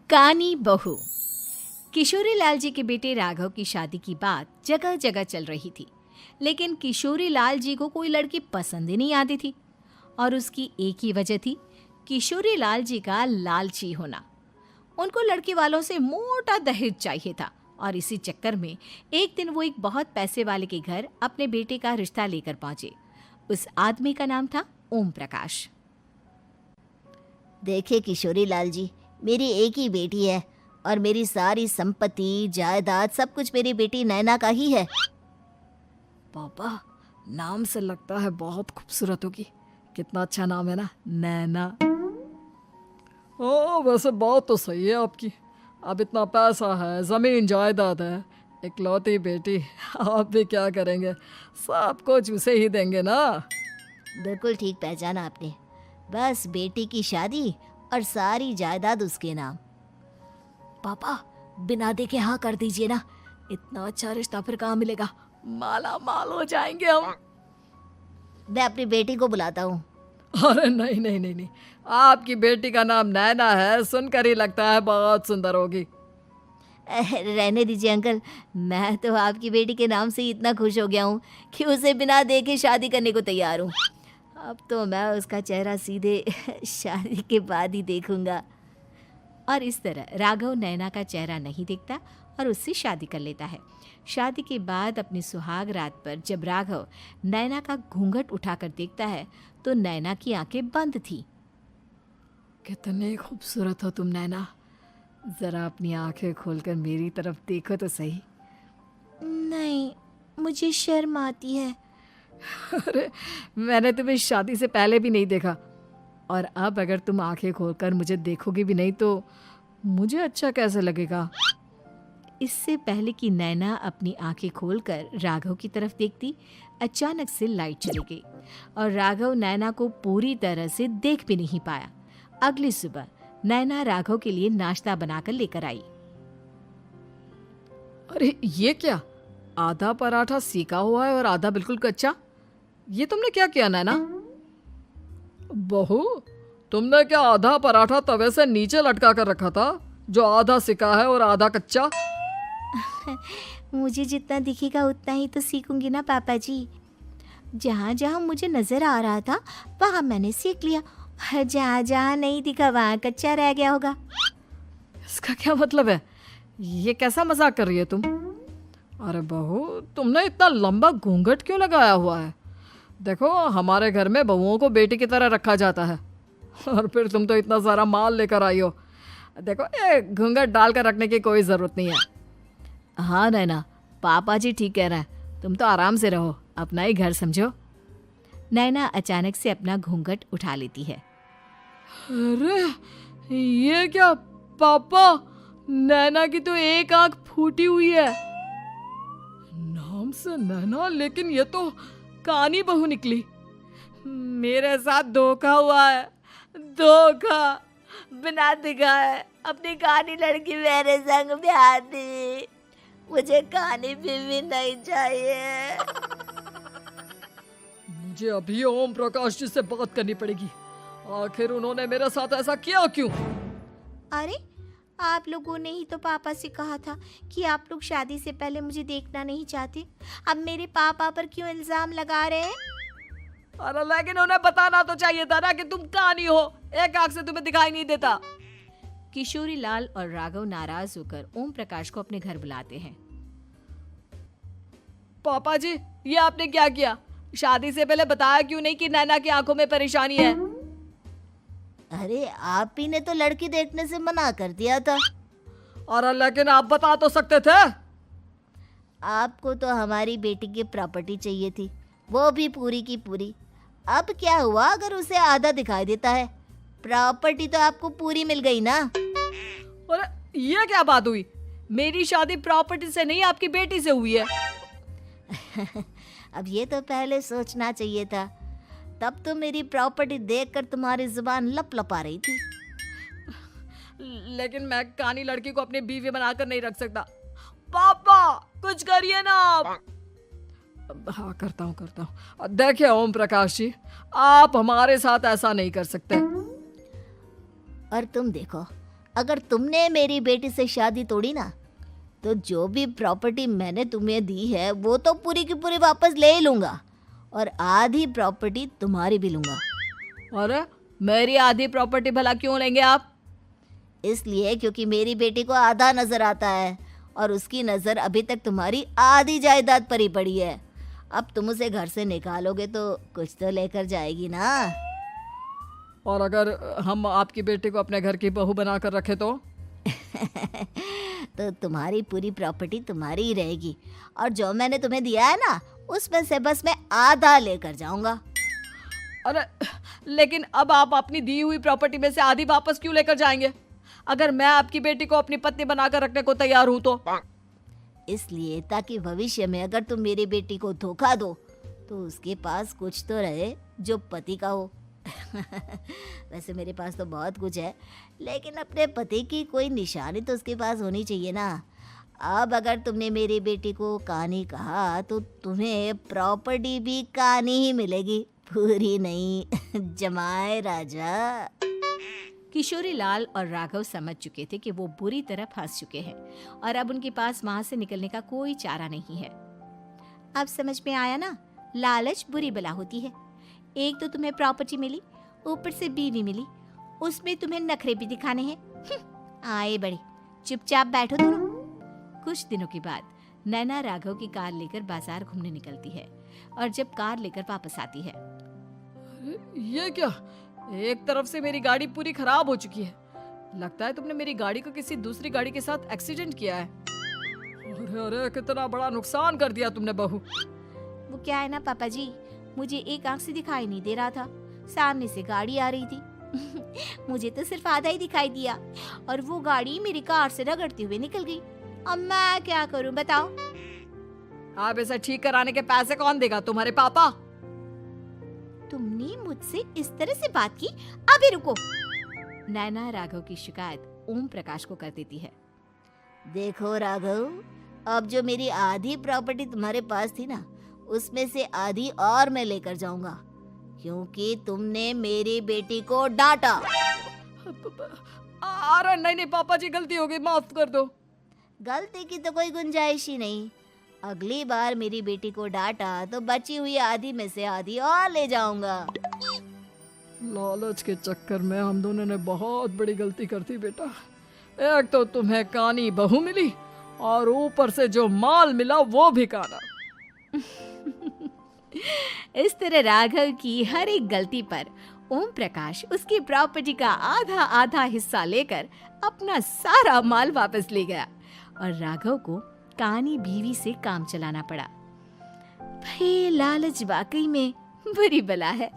कानी बहू। किशोरी लाल जी के बेटे राघव की शादी की बात जगह जगह चल रही थी, लेकिन किशोरी लाल जी को कोई लड़की पसंद ही नहीं आती थी। और उसकी एक ही वजह थी, किशोरी लाल जी का लालची होना। उनको लड़की वालों से मोटा दहेज चाहिए था और इसी चक्कर में एक दिन वो एक बहुत पैसे वाले के घर अपने बेटे का रिश्ता लेकर पहुंचे। उस आदमी का नाम था ओम प्रकाश। देखे किशोरी लाल जी, मेरी एक ही बेटी है और मेरी सारी संपत्ति जायदाद सब कुछ मेरी बेटी नैना का ही है। पापा, नाम से लगता है बहुत खूबसूरत होगी। कितना अच्छा नाम है ना, नैना। ओ, वैसे बात तो सही है आपकी। अब इतना पैसा है, जमीन जायदाद है, इकलौती बेटी, आप भी क्या करेंगे? सब कुछ उसे ही देंगे ना। बिल्कुल ठीक पहचाना आपने। बस बेटी की शादी और सारी जायदाद उसके नाम। पापा, बिना देखे हाँ कर दीजिए ना। इतना अच्छा रिश्ता फिर कहाँ मिलेगा? माला माल हो जाएंगे हम। मैं अपनी बेटी को बुलाता हूँ। अरे नहीं नहीं नहीं नहीं, आपकी बेटी का नाम नैना है, सुनकर ही लगता है बहुत सुंदर होगी। रहने दीजिए अंकल, मैं तो आपकी बेटी के नाम से ही इतना खुश हो गया हूँ कि उसे बिना देखे शादी करने को तैयार हूँ। अब तो मैं उसका चेहरा सीधे शादी के बाद ही देखूंगा। और इस तरह राघव नैना का चेहरा नहीं देखता और उससे शादी कर लेता है। शादी के बाद अपनी सुहाग रात पर जब राघव नैना का घूंघट उठाकर देखता है तो नैना की आंखें बंद थी। कितनी खूबसूरत हो तुम नैना, जरा अपनी आंखें खोलकर मेरी तरफ देखो तो सही। नहीं, मुझे शर्म आती है। अरे, मैंने तुम्हें शादी से पहले भी नहीं देखा, और अब अगर तुम आंखें खोलकर मुझे देखोगी भी नहीं तो मुझे अच्छा कैसे लगेगा? इससे पहले कि नैना अपनी आंखें खोलकर राघव की तरफ देखती, अचानक से लाइट चली गई और राघव नैना को पूरी तरह से देख भी नहीं पाया। अगली सुबह नैना राघव के लिए नाश्ता बनाकर लेकर आई। अरे ये क्या, आधा पराठा सीका हुआ है और आधा बिल्कुल कच्चा। ये तुमने क्या किया नैना? बहू, तुमने क्या आधा पराठा तवे से नीचे लटका कर रखा था, जो आधा सिका है और आधा कच्चा? मुझे जितना दिखेगा उतना ही तो सीखूंगी ना पापा जी। जहाँ जहाँ मुझे नजर आ रहा था वहाँ मैंने सीख लिया, जहाँ जहाँ नहीं दिखा वहाँ कच्चा रह गया होगा। इसका क्या मतलब है? ये कैसा मजाक कर रही है तुम? अरे बहू, तुमने इतना लंबा घूंघट क्यों लगाया हुआ है? देखो, हमारे घर में बहुओं को बेटी की तरह रखा जाता है, और फिर तुम तो इतना सारा माल लेकर आई हो। देखो, ये घूंघट डालकर रखने की कोई ज़रूरत नहीं है। हाँ नैना, पापा जी ठीक कह रहे हैं, तुम तो आराम से रहो, अपना ही घर समझो। नैना अचानक से अपना घूंघट उठा लेती है। अरे ये क्या पापा, नैना की तो एक आंख फूटी हुई है। नाम से नैना, लेकिन ये तो कानी बहू निकली। मेरे साथ धोखा हुआ है, धोखा। बिना दिखाए अपनी कानी लड़की मेरे संग ब्याह दी। मुझे कानी बीवी नहीं चाहिए। मुझे अभी ओम प्रकाश जी से बात करनी पड़ेगी। आखिर उन्होंने मेरे साथ ऐसा किया क्यों? अरे, आप लोगों ने ही तो पापा से कहा था कि आप लोग शादी से पहले मुझे देखना नहीं चाहते। अब मेरे पापा पर क्यों इल्जाम लगा रहे हैं? अरे लेकिन उन्हें बताना तो चाहिए था ना कि तुम कानी हो, एक आंख से तुम्हें दिखाई नहीं देता। किशोरी लाल और राघव नाराज होकर ओम प्रकाश को अपने घर बुलाते हैं। पापा जी, ये आपने क्या किया? शादी से पहले बताया क्यों नहीं कि नैना की आंखों में परेशानी है? अरे, आप ही ने तो लड़की देखने से मना कर दिया था। अरे लेकिन आप बता तो सकते थे। आपको तो हमारी बेटी की प्रॉपर्टी चाहिए थी, वो भी पूरी की पूरी। अब क्या हुआ अगर उसे आधा दिखाई देता है? प्रॉपर्टी तो आपको पूरी मिल गई ना। अरे ये क्या बात हुई? मेरी शादी प्रॉपर्टी से नहीं, आपकी बेटी से हुई है। अब ये तो पहले सोचना चाहिए था, तब तो मेरी प्रॉपर्टी देखकर तुम्हारी जुबान लप लपा रही थी। लेकिन मैं कानी लड़की को अपनी बीवी बनाकर नहीं रख सकता। पापा, कुछ करिए ना आप। हाँ, करता हूँ। देखिए ओम प्रकाश जी, आप हमारे साथ ऐसा नहीं कर सकते। और तुम देखो, अगर तुमने मेरी बेटी से शादी तोड़ी ना, तो जो भी प्रॉपर्टी मैंने तुम्हें दी है वो तो पूरी की पूरी वापस ले ही लूँगा, और आधी प्रॉपर्टी तुम्हारी भी लूँगा। अरे मेरी आधी प्रॉपर्टी भला क्यों लेंगे आप? इसलिए क्योंकि मेरी बेटी को आधा नज़र आता है और उसकी नज़र अभी तक तुम्हारी आधी जायदाद पर ही पड़ी है। अब तुम उसे घर से निकालोगे तो कुछ तो लेकर जाएगी ना। और अगर हम आपकी बेटी को अपने घर की बहू बना कर रखे तो? तो तुम्हारी पूरी प्रॉपर्टी तुम्हारी ही रहेगी, और जो मैंने तुम्हें दिया है ना, उसमें से बस मैं आधा लेकर जाऊंगा। अरे लेकिन अब आप अपनी दी हुई प्रॉपर्टी में से आधी वापस क्यों लेकर जाएंगे? अगर मैं आपकी बेटी को अपनी पत्नी बनाकर रखने को तैयार हूं तो? इसलिए ताकि भविष्य में अगर तुम मेरी बेटी को धोखा दो तो उसके पास कुछ तो रहे जो पति का हो। वैसे मेरे पास तो बहुत कुछ है, लेकिन अपने पति की कोई निशानी तो उसके पास होनी चाहिए ना। अब अगर तुमने मेरी बेटी को कानी कहा तो तुम्हें प्रॉपर्टी भी कानी ही मिलेगी, पूरी नहीं। जमाए राजा। किशोरी लाल और राघव समझ चुके थे कि वो बुरी तरह फंस चुके हैं और अब उनके पास वहां से निकलने का कोई चारा नहीं है। अब समझ में आया ना, लालच बुरी बला होती है। एक तो तुम्हें प्रॉपर्टी मिली, ऊपर से बीवी मिली, उसमें तुम्हें नखरे भी दिखाने हैं। आए बड़े, चुपचाप बैठो दोनों। कुछ दिनों के बाद नैना राघव की कार लेकर बाजार घूमने निकलती है और जब कार लेकर वापस आती है, ये क्या? एक तरफ से मेरी गाड़ी पूरी खराब हो चुकी है। लगता है तुमने मेरी गाड़ी को किसी दूसरी गाड़ी के साथ एक्सीडेंट किया है। अरे अरे कितना बड़ा नुकसान कर दिया तुमने बहू। वो क्या है ना पापा जी, मुझे एक आंख से दिखाई नहीं दे रहा था, सामने से गाड़ी आ रही थी। मुझे तो सिर्फ आधा ही दिखाई दिया और वो गाड़ी मेरी कार से रगड़ते हुए निकल गई। अब मैं क्या करूं बताओ? आप इसे ठीक कराने के पैसे कौन देगा? तुम्हारे पापा। तुमने मुझसे इस तरह से बात की? अभी रुको। नैना राघव की शिकायत ओम प्रकाश को कर देती है। देखो राघव, अब जो मेरी आधी प्रॉपर्टी तुम्हारे पास थी ना, उसमें से आधी और मैं लेकर जाऊंगा, क्योंकि तुमने मेरी बेटी को डांटा। अरे नहीं नहीं पापा जी, गलती हो गई, माफ कर दो। गलती की तो कोई गुंजाइश ही नहीं। अगली बार मेरी बेटी को डांटा तो बची हुई आधी में से आधी और ले जाऊंगा। लालच के चक्कर में हम दोनों ने बहुत बड़ी गलती कर दी बेटा। एक तो तुम्हें कानी बहू मिली और ऊपर से जो माल मिला वो भी काना। इस तरह राघव की हर एक गलती पर ओम प्रकाश उसकी प्रॉपर्टी का आधा आधा हिस्सा लेकर अपना सारा माल वापस ले गया और राघव को कानी बीवी से काम चलाना पड़ा। भाई लालच वाकई में बुरी बला है।